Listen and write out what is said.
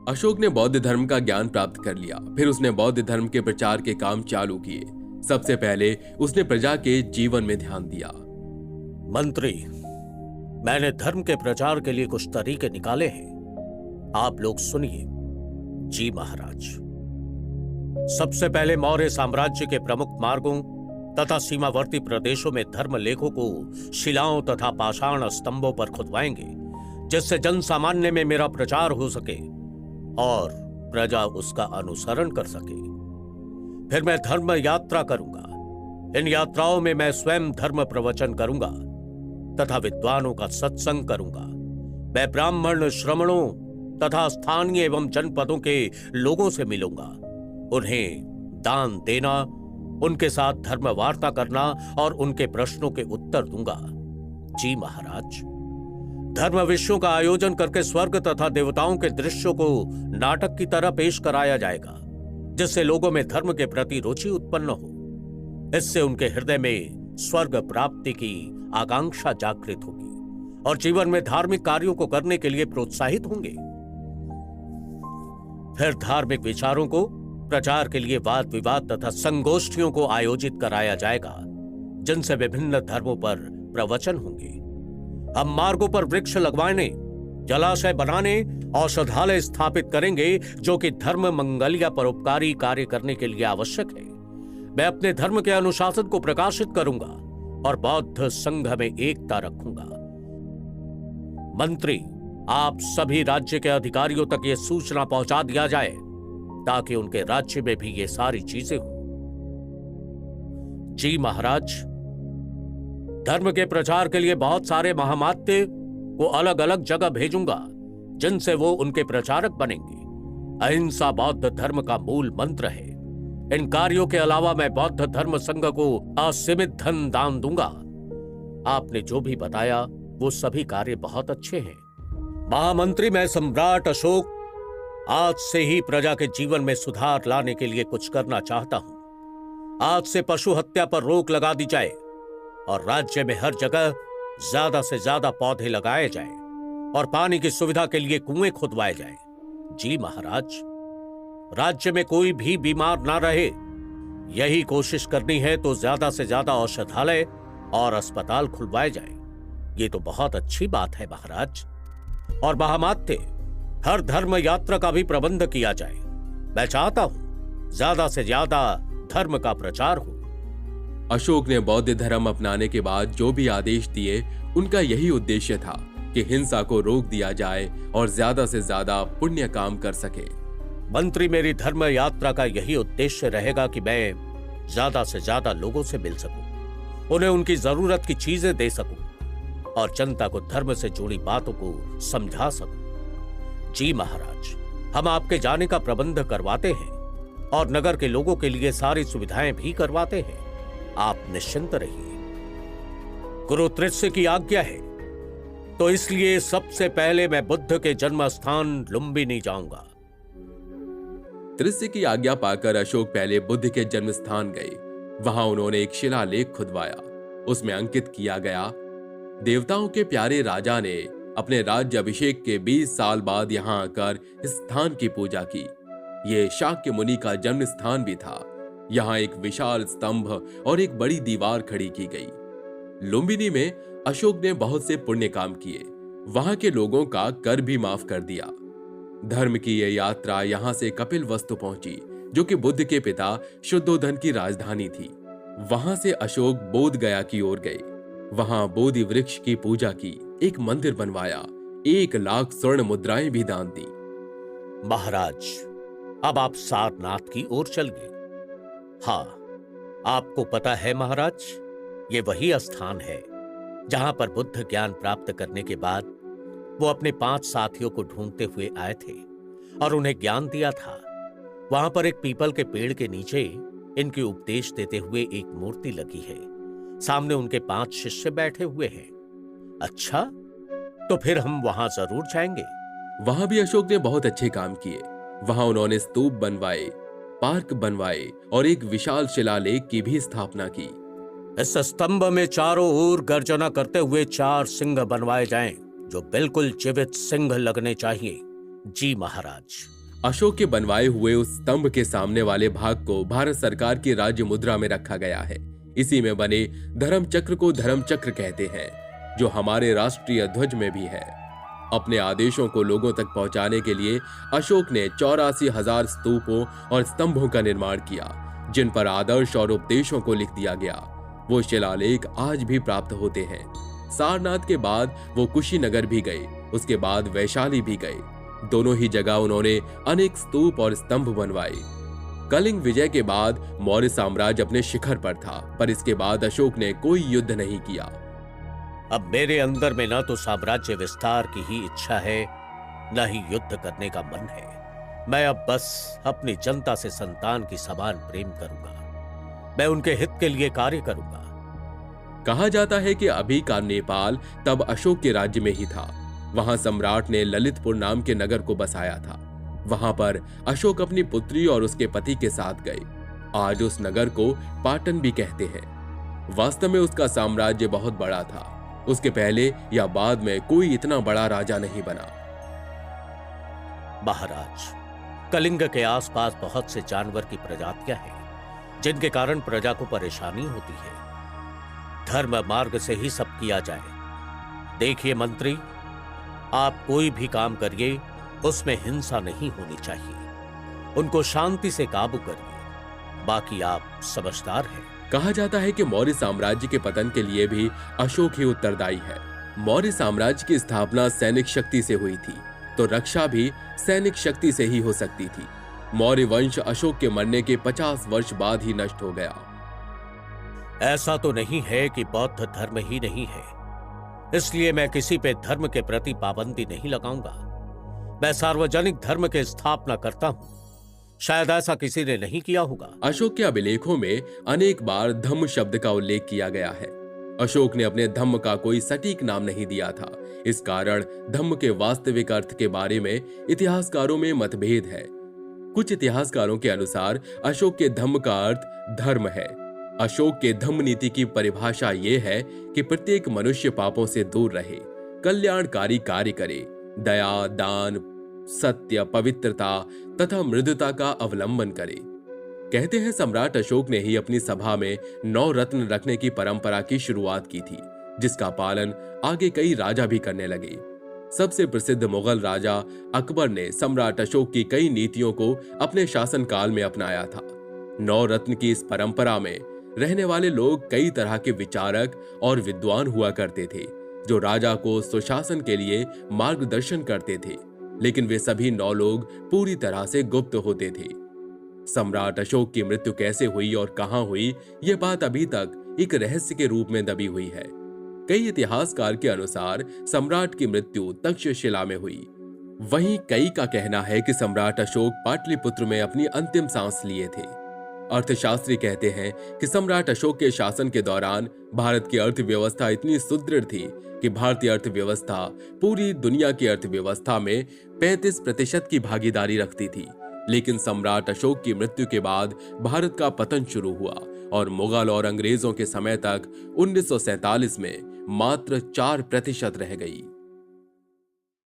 अशोक ने बौद्ध धर्म का ज्ञान प्राप्त कर लिया। फिर उसने बौद्ध धर्म के प्रचार के काम चालू किए। सबसे पहले उसने प्रजा के जीवन में ध्यान दिया। मंत्री, मैंने धर्म के प्रचार के लिए कुछ तरीके निकाले हैं, आप लोग सुनिए। जी महाराज। सबसे पहले मौर्य साम्राज्य के प्रमुख मार्गों तथा सीमावर्ती प्रदेशों में धर्म लेखों को शिलाओं तथा पाषाण स्तंभों पर खुदवाएंगे, जिससे जन सामान्य में मेरा प्रचार हो सके और प्रजा उसका अनुसरण कर सके। फिर मैं धर्म यात्रा करूंगा। इन यात्राओं में मैं स्वयं धर्म प्रवचन करूंगा तथा विद्वानों का सत्संग करूंगा। मैं ब्राह्मण, श्रमणों तथा स्थानीय एवं जनपदों के लोगों से मिलूंगा, उन्हें दान देना, उनके साथ धर्म वार्ता करना और उनके प्रश्नों के उत्तर दूंगा। जी महाराज। धर्म विषयों का आयोजन करके स्वर्ग तथा देवताओं के दृश्यों को नाटक की तरह पेश कराया जाएगा, जिससे लोगों में धर्म के प्रति रुचि उत्पन्न हो। इससे उनके हृदय में स्वर्ग प्राप्ति की आकांक्षा जागृत होगी और जीवन में धार्मिक कार्यों को करने के लिए प्रोत्साहित होंगे। फिर धार्मिक विचारों को प्रचार के लिए वाद विवाद तथा संगोष्ठियों को आयोजित कराया जाएगा, जिनसे विभिन्न धर्मों पर प्रवचन होंगे। हम मार्गों पर वृक्ष लगवाने, जलाशय बनाने, औषधालय स्थापित करेंगे, जो कि धर्म मंगल या परोपकारी कार्य करने के लिए आवश्यक है। मैं अपने धर्म के अनुशासन को प्रकाशित करूंगा और बौद्ध संघ में एकता रखूंगा। मंत्री, आप सभी राज्य के अधिकारियों तक यह सूचना पहुंचा दिया जाए, ताकि उनके राज्य में भी ये सारी चीजें हों। जी महाराज। धर्म के प्रचार के लिए बहुत सारे महामात्य को अलग अलग जगह भेजूंगा, जिनसे वो उनके प्रचारक बनेंगे। अहिंसा बौद्ध धर्म का मूल मंत्र है। इन कार्यों के अलावा मैं बौद्ध धर्म संघ को असीमित धन दान दूंगा। आपने जो भी बताया वो सभी कार्य बहुत अच्छे हैं। महामंत्री, मैं सम्राट अशोक आज से ही प्रजा के जीवन में सुधार लाने के लिए कुछ करना चाहता हूं। आज से पशु हत्या पर रोक लगा दी जाए और राज्य में हर जगह ज्यादा से ज्यादा पौधे लगाए जाएं और पानी की सुविधा के लिए कुएं खुदवाए जाएं। जी महाराज। राज्य में कोई भी बीमार ना रहे, यही कोशिश करनी है तो ज्यादा से ज्यादा औषधालय और अस्पताल खुलवाए जाएं। ये तो बहुत अच्छी बात है महाराज। और महामात्य, हर धर्म यात्रा का भी प्रबंध किया जाए। मैं चाहता हूं ज्यादा से ज्यादा धर्म का प्रचार हो। अशोक ने बौद्ध धर्म अपनाने के बाद जो भी आदेश दिए, उनका यही उद्देश्य था कि हिंसा को रोक दिया जाए और ज्यादा से ज्यादा पुण्य काम कर सके। मंत्री, मेरी धर्म यात्रा का यही उद्देश्य रहेगा कि मैं ज्यादा से ज्यादा लोगों से मिल सकूं, उन्हें उनकी जरूरत की चीजें दे सकूं और जनता को धर्म से जुड़ी बातों को समझा सकूं। जी महाराज, हम आपके जाने का प्रबंध करवाते हैं और नगर के लोगों के लिए सारी सुविधाएं भी करवाते हैं। आप निश्चिंत रहिए। गुरु त्रिस्य की आज्ञा है, तो इसलिए सबसे पहले मैं बुद्ध के जन्म स्थान लुम्बिनी जाऊंगा। त्रिस्य की आज्ञा पाकर अशोक पहले बुद्ध के जन्म स्थान गए। वहां उन्होंने एक शिलालेख खुदवाया। उसमें अंकित किया गया, देवताओं के प्यारे राजा ने अपने राज्य अभिषेक के 20 साल बाद यहां आकर इस स्थान की पूजा की। ये शाक्य मुनि का जन्म स्थान भी था। यहां एक विशाल स्तंभ और एक बड़ी दीवार खड़ी की गई। लुम्बिनी में अशोक ने बहुत से पुण्य काम किए। वहां के लोगों का कर भी माफ कर दिया। धर्म की यह यात्रा यहां से कपिलवस्तु पहुंची, जो कि बुद्ध के पिता शुद्धोधन की राजधानी थी। वहां से अशोक बोध गया की ओर गए। वहां बोधि वृक्ष की पूजा की, एक मंदिर बनवाया, 1 लाख स्वर्ण मुद्राएं भी दान दी। महाराज, अब आप सारनाथ की ओर चल गए। हाँ, आपको पता है महाराज, ये वही स्थान है जहां पर बुद्ध ज्ञान प्राप्त करने के बाद वो अपने 5 साथियों को ढूंढते हुए आए थे और उन्हें ज्ञान दिया था। वहां पर एक पीपल के पेड़ के नीचे इनके उपदेश देते हुए एक मूर्ति लगी है। सामने उनके 5 शिष्य बैठे हुए हैं। अच्छा, तो फिर हम वहां जरूर जाएंगे। वहां भी अशोक ने बहुत अच्छे काम किए। वहां उन्होंने स्तूप बनवाए, पार्क बनवाए और एक विशाल शिलालेख की भी स्थापना की। इस स्तंभ में चारों ओर गर्जना करते हुए 4 सिंह बनवाए जाएं, जो बिल्कुल जीवित सिंह लगने चाहिए। जी महाराज। अशोक के बनवाए हुए उस स्तंभ के सामने वाले भाग को भारत सरकार की राज्य मुद्रा में रखा गया है। इसी में बने धर्म चक्र को धर्म चक्र कहते हैं, जो हमारे राष्ट्रीय ध्वज में भी है। अपने आदेशों को लोगों तक पहुंचाने के लिए अशोक ने 84,000 स्तूपों और स्तंभों का निर्माण किया, जिन पर आदर्श और उपदेशों को लिख दिया गया। वो शिलालेख आज भी प्राप्त होते हैं। सारनाथ के बाद वो कुशीनगर भी गए, उसके बाद वैशाली भी गए। दोनों ही जगह उन्होंने अनेक स्तूप और स्तंभ बनवाए। कलिंग विजय के बाद मौर्य साम्राज्य अपने शिखर पर था, पर इसके बाद अशोक ने कोई युद्ध नहीं किया। अब मेरे अंदर में न तो साम्राज्य विस्तार की ही इच्छा है, न ही युद्ध करने का मन है। मैं अब बस अपनी जनता से संतान की समान प्रेम करूंगा। मैं उनके हित के लिए कार्य करूंगा। कहा जाता है कि अभी का नेपाल तब अशोक के राज्य में ही था। वहां सम्राट ने ललितपुर नाम के नगर को बसाया था। वहां पर अशोक अपनी पुत्री और उसके पति के साथ गए। आज उस नगर को पाटन भी कहते हैं। वास्तव में उसका साम्राज्य बहुत बड़ा था। उसके पहले या बाद में कोई इतना बड़ा राजा नहीं बना। महाराज, कलिंग के आसपास बहुत से जानवर की प्रजातियां हैं, जिनके कारण प्रजा को परेशानी होती है। धर्म मार्ग से ही सब किया जाए। देखिए मंत्री, आप कोई भी काम करिए, उसमें हिंसा नहीं होनी चाहिए। उनको शांति से काबू करिए। बाकी आप समझदार हैं। कहा जाता है कि मौर्य साम्राज्य के पतन के लिए भी अशोक ही उत्तरदायी है। मौर्य साम्राज्य की स्थापना सैनिक शक्ति से हुई थी, तो रक्षा भी सैनिक शक्ति से ही हो सकती थी। मौर्य वंश अशोक के मरने के 50 वर्ष बाद ही नष्ट हो गया। ऐसा तो नहीं है कि बौद्ध धर्म ही नहीं है, इसलिए मैं किसी पे धर्म के प्रति पाबंदी नहीं लगाऊंगा। मैं सार्वजनिक धर्म की स्थापना करता हूं। शायद ऐसा किसी ने नहीं किया होगा। अशोक के अभिलेखों में अनेक बार धम्म शब्द का उल्लेख किया गया है। अशोक ने अपने धम्म का कोई सटीक नाम नहीं दिया था। इस कारण धम्म के वास्तविक अर्थ के बारे में इतिहासकारों में मतभेद है। कुछ इतिहासकारों के अनुसार अशोक के धम्म का अर्थ धर्म है। अशोक के धम्म नीति की परिभाषा यह है कि प्रत्येक मनुष्य पापों से दूर रहे, कल्याणकारी कार्य करे, दया, दान, सत्य, पवित्रता तथा मृदुता का अवलंबन करे। कहते हैं सम्राट अशोक ने ही अपनी सभा में 9 रत्न रखने की परंपरा की शुरुआत की थी, जिसका पालन आगे कई राजा भी करने लगे। सबसे प्रसिद्ध मुगल राजा अकबर ने सम्राट अशोक की कई नीतियों को अपने शासनकाल में अपनाया था। 9 रत्न की इस परंपरा में रहने वाले लोग कई तरह के विचारक और विद्वान हुआ करते थे, जो राजा को सुशासन के लिए मार्गदर्शन करते थे। लेकिन वे सभी 9 लोग पूरी तरह से गुप्त होते थे। सम्राट अशोक की मृत्यु कैसे हुई और कहां हुई, यह बात अभी तक एक रहस्य के रूप में दबी हुई है। कई इतिहासकार के अनुसार सम्राट की मृत्यु तक्षशिला में हुई। वहीं कई का कहना है कि सम्राट अशोक पाटलिपुत्र में अपनी अंतिम सांस लिए थे। अर्थशास्त्री कहते हैं कि सम्राट अशोक के शासन के दौरान भारत की अर्थव्यवस्था इतनी सुदृढ़ थी कि भारतीय अर्थव्यवस्था पूरी दुनिया की अर्थव्यवस्था में 35% की भागीदारी रखती थी। लेकिन सम्राट अशोक की मृत्यु के बाद भारत का पतन शुरू हुआ और मुगल और अंग्रेजों के समय तक 1947 में मात्र 4% रह गई।